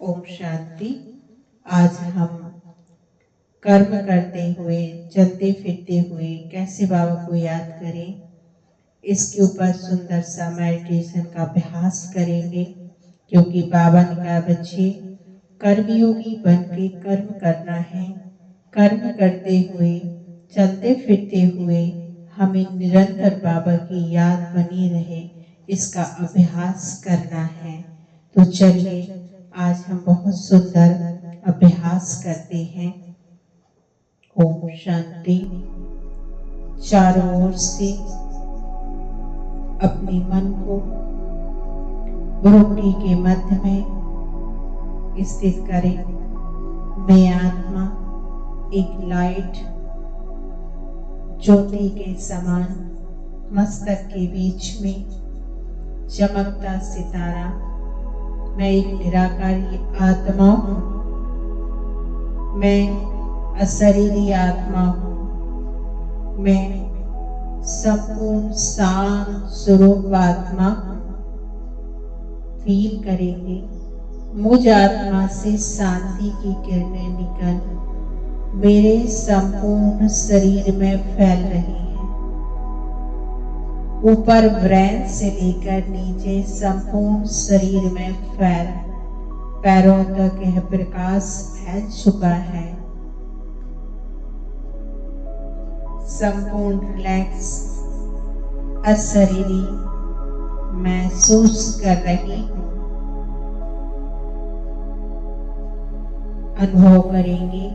ओम शांति। आज हम कर्म करते हुए, चलते फिरते हुए कैसे बाबा को याद करें, इसके ऊपर सुंदर सा मेडिटेशन का अभ्यास करेंगे। क्योंकि बाबा ने कहा बच्चे कर्मयोगी बन के कर्म करना है। कर्म करते हुए, चलते फिरते हुए हमें निरंतर बाबा की याद बनी रहे, इसका अभ्यास करना है। तो चलिए आज हम बहुत सुंदर अभ्यास करते हैं। ओम शांति। चारों ओर से अपने मन को भ्रूकुटी के मध्य में स्थित करें। मैं आत्मा एक लाइट ज्योति के समान मस्तक के बीच में चमकता सितारा। मैं एक निराकारी आत्मा हूँ। मैं अशरीरी आत्मा हूँ। मैं संपूर्ण शांत स्वरूप आत्मा हूँ। फील करेंगे मुझ आत्मा से शांति की किरणें निकल मेरे संपूर्ण शरीर में फैल रही हैं। ऊपर ब्रेन से लेकर नीचे संपूर्ण शरीर में फैल पैरों तक यह प्रकाश फैल चुका है। संपूर्ण रिलैक्स अशरीरी महसूस कर रही हूँ। अनुभव करेंगे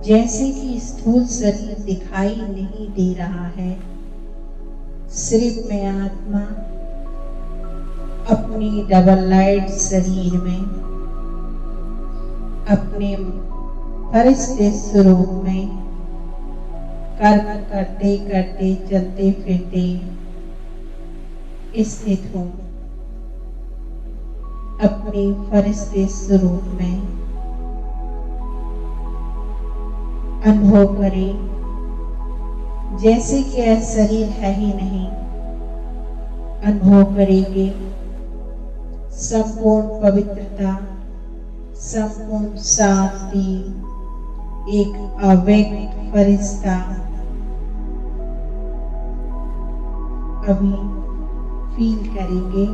जैसे कि स्थूल शरीर दिखाई नहीं दे रहा है। सिर्फ मैं आत्मा अपनी डबल लाइट शरीर में अपने फरिश्ते स्वरूप में कर्म करते करते चलते फिरते स्थित हूँ। अपने फरिश्ते स्वरूप में अनुभव करें जैसे कि यह शरीर है ही नहीं। अनुभव करेंगे संपूर्ण पवित्रता, संपूर्ण शांति, एक अव्यक्त फरिश्ता अभी फील करेंगे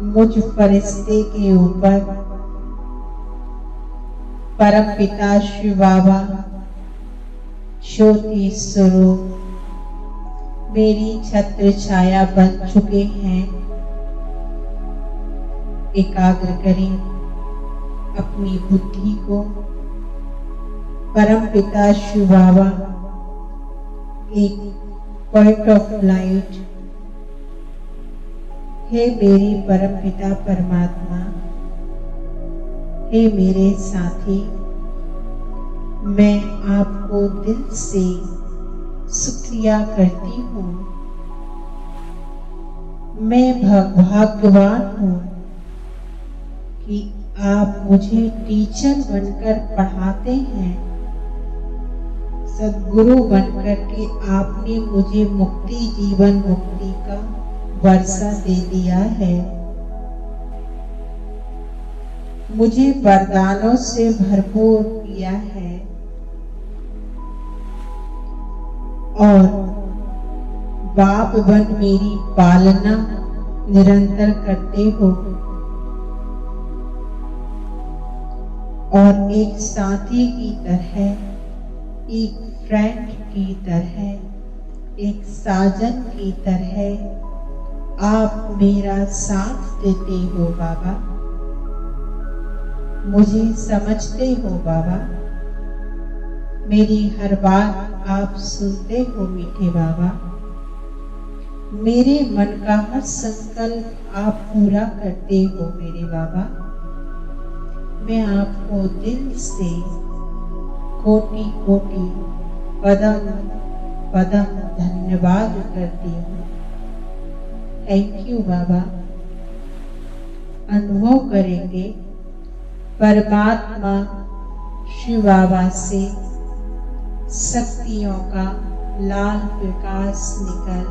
मुझ फरिश्ते के ऊपर परम पिता शिव बाबा ज्योति स्वरूप मेरी छत्र छाया बन चुके हैं। एकाग्र करें अपनी बुद्धि को। परम पिता शिव बाबा एक पॉइंट ऑफ लाइट हे मेरे परम पिता परमात्मा, हे मेरे साथी, मैं आपको दिल से शुक्रिया करती हूँ। मैं भाग्यवान हूँ कि आप मुझे टीचर बनकर पढ़ाते हैं। सद्गुरु बनकर के आपने मुझे मुक्ति, जीवन मुक्ति का वर्षा दे दिया है। मुझे वरदानों से भरपूर किया है और बाप बन मेरी पालना निरंतर करते हो और एक साथी की तरह, एक फ्रेंड की तरह, एक साजन की तरह आप मेरा साथ देते हो बाबा। मुझे समझते हो बाबा। मेरी हर बात आप सुनते हो मीठे बाबा। मेरे मन का हर संकल्प आप पूरा करते हो मेरे बाबा। मैं आपको दिल से कोटि कोटि पदम पदम धन्यवाद करती हूँ। थैंक यू बाबा। अनुभव करेंगे परमात्मा शिव बाबा से शक्तियों का लाल प्रकाश निकल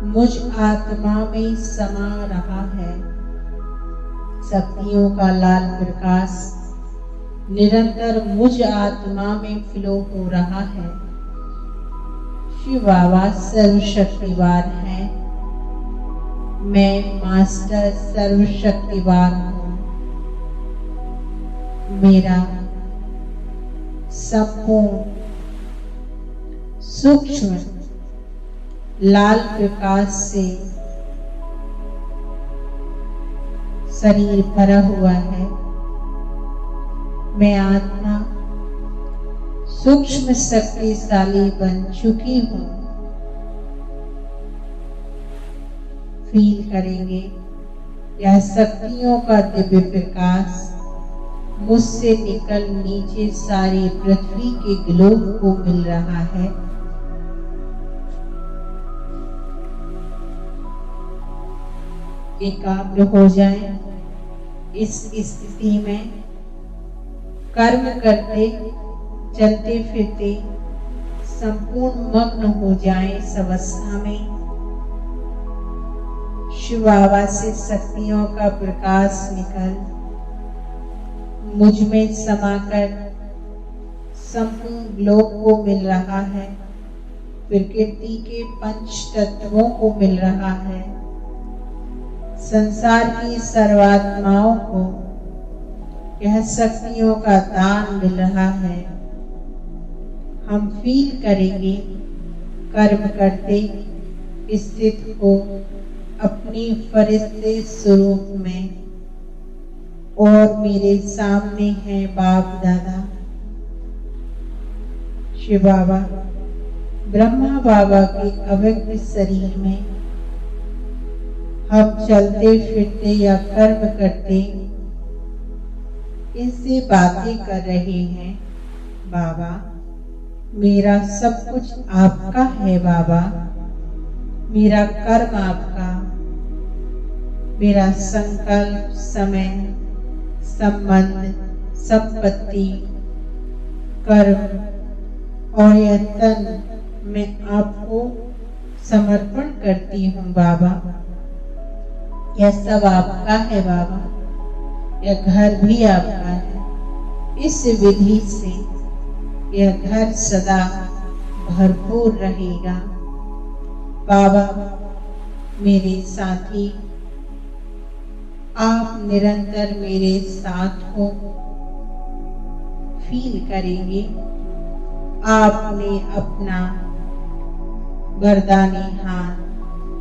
मुझ आत्मा में समा रहा है। शक्तियों का लाल प्रकाश निरंतर मुझ आत्मा में फ्लो हो रहा है। शिव बाबा सर्वशक्तिवान है। मैं मास्टर सर्वशक्तिवान हूँ। मेरा संपूर्ण सूक्ष्म लाल प्रकाश से शरीर भरा हुआ है। मैं आत्मा सूक्ष्म शक्तिशाली बन चुकी हूँ। फील करेंगे यह शक्तियों का दिव्य प्रकाश मुझसे निकल नीचे सारी पृथ्वी के ग्लोब को मिल रहा है। एकाग्र हो जाएं। इस स्थिति में कर्म करते चलते फिरते संपूर्ण मग्न हो जाएं इस अवस्था में। शिव बाबा से शक्तियों का प्रकाश निकल मुझ में समाकर संपूर्ण ग्लोब को मिल रहा है। प्रकृति के पंच तत्वों को मिल रहा है। संसार की सर्वात्माओं को यह शक्तियों का दान मिल रहा है। हम फील करेंगे कर्म करते स्थित हो अपनी फरिश्ते स्वरूप में। और मेरे सामने है बाप दादा शिव बाबा ब्रह्मा बाबा के अव्यक्त शरीर में। हम चलते फिरते या कर्म करते इनसे बातें कर रहे हैं। बाबा मेरा सब कुछ आपका है। बाबा मेरा कर्म आपका, मेरा संकल्प, समय, संबंध, संपत्ति, कर्म और यह तन मैं आपको समर्पण करती हूँ। बाबा यह सब आपका है। बाबा यह घर भी आपका है। इस विधि से यह घर सदा भरपूर रहेगा। बाबा मेरे साथी आप निरंतर मेरे साथ हो। फील करेंगे आपने अपना वरदानी हाथ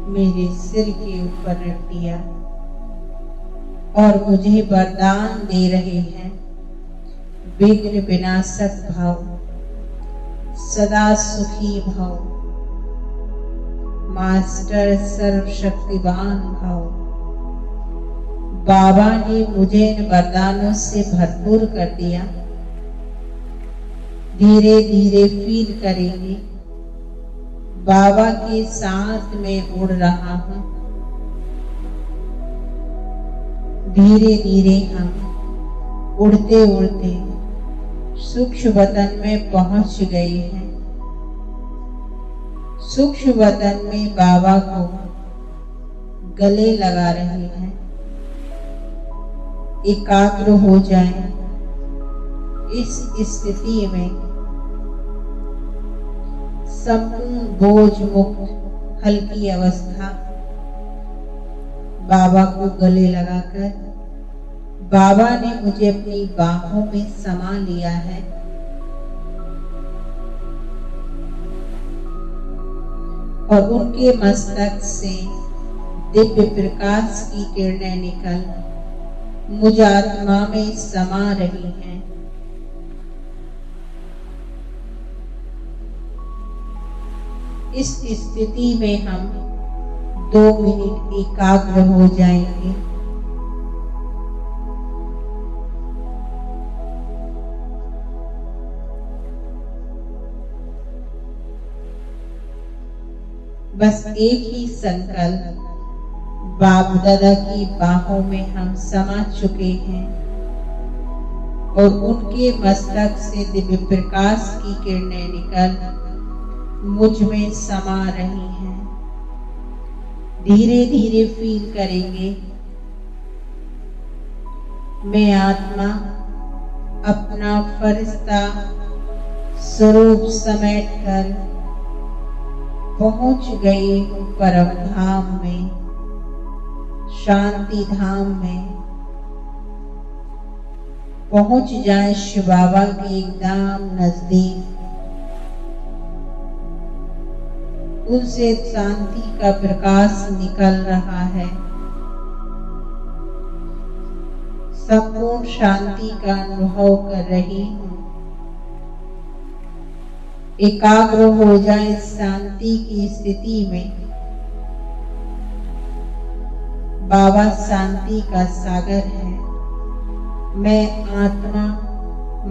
मेरे सिर के ऊपर रख दिया और मुझे वरदान दे रहे हैं। विघ्न विनाशक भाव, सदा सुखी भाव, मास्टर सर्वशक्तिवान भाव। बाबा ने मुझे इन वरदानों से भरपूर कर दिया। धीरे धीरे फील करेंगे बाबा के साथ में उड़ रहा हूँ। धीरे धीरे हम उड़ते उड़ते सूक्ष्म वतन में पहुंच गए हैं। सूक्ष्म वतन में बाबा को गले लगा रहे हैं। एकाग्र हो जाएं। इस स्थिति में संपूर्ण बोझ मुक्त हल्की अवस्था बाबा को गले लगाकर बाबा ने मुझे अपनी बाहों में समा लिया है। और उनके मस्तक से दिव्य प्रकाश की किरणें निकल मुझ आत्मा में समा रही हैं। इस स्थिति में हम 2 मिनट एकाग्र हो जाएंगे। बस एक ही संकल्प, बाप दादा की बाहों में हम समा चुके हैं और उनके मस्तक से दिव्य प्रकाश की किरणें निकल मुझ में समा रही हैं। धीरे धीरे फील करेंगे मैं आत्मा अपना फरिश्ता स्वरूप समेट कर पहुंच गई हूँ परम धाम में, शांति धाम में। पहुंच जाए शिव बाबा के एकदम नजदीक, उनसे शांति का प्रकाश निकल रहा है। संपूर्ण शांति का अनुभव कर रही हूँ। एकाग्र हो जाए शांति की स्थिति में। बाबा शांति का सागर है। मैं आत्मा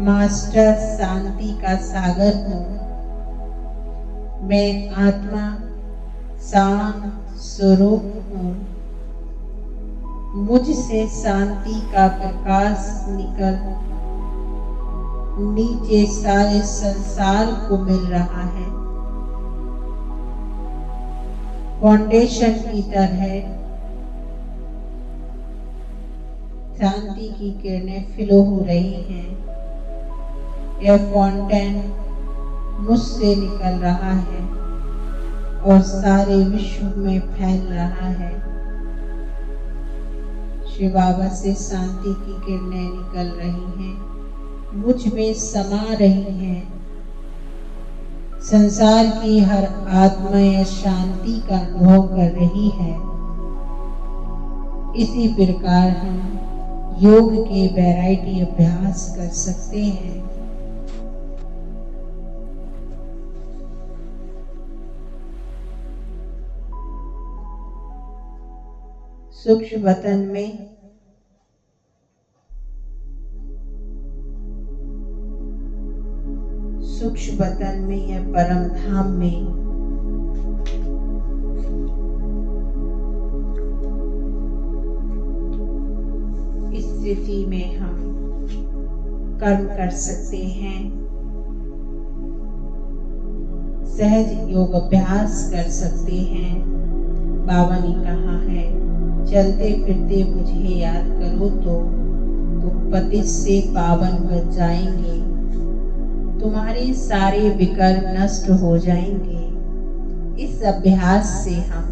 मास्टर शांति का सागर हूँ। मैं आत्मा शांत स्वरूप हूँ। मुझसे शांति का प्रकाश निकल नीचे सारे संसार को मिल रहा है। फाउंडेशन की तरह शांति की किरणें फ्लो हो रही हैं। यह फाउंटेन मुझसे निकल रहा है और सारे विश्व में फैल रहा है। शिव बाबा से शांति की किरणें निकल रही हैं, मुझ में समा रही हैं। संसार की हर आत्मा यह शांति का अनुभव कर रही है। इसी प्रकार हम योग के वैरायटी अभ्यास कर सकते हैं। सूक्ष्म वतन में या परम धाम में इस स्थिति में हम कर्म कर सकते हैं, सहज योग अभ्यास कर सकते हैं। बाबा ने कहा है, चलते फिरते मुझे याद करो तो तुम पतित से पावन बन जाएंगे, तुम्हारे सारे विकल्प नष्ट हो जाएंगे। इस अभ्यास से हम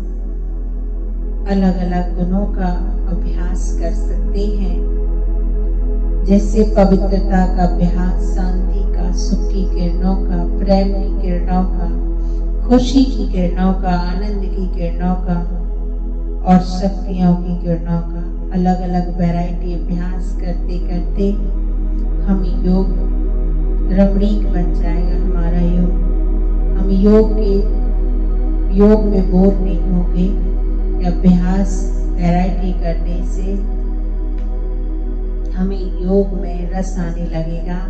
अलग अलग गुणों का अभ्यास कर सकते हैं, जैसे पवित्रता का अभ्यास, शांति का, सुख की किरणों का, प्रेम की किरणों का, खुशी की किरणों का, आनंद की किरणों का और शक्तियों की किरणों का। अलग अलग वैरायटी अभ्यास करते करते हम रमणीक बन जाएगा हमारा योग। हम योग में बोर नहीं होंगे। अभ्यास वैरायटी करने से हमें योग में रस आने लगेगा।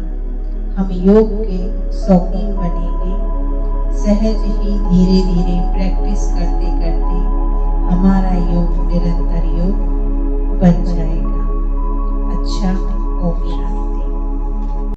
हम योग के शौकीन बनेंगे। सहज ही धीरे धीरे प्रैक्टिस करते करते हमारा योग निरंतर योग बन जाएगा।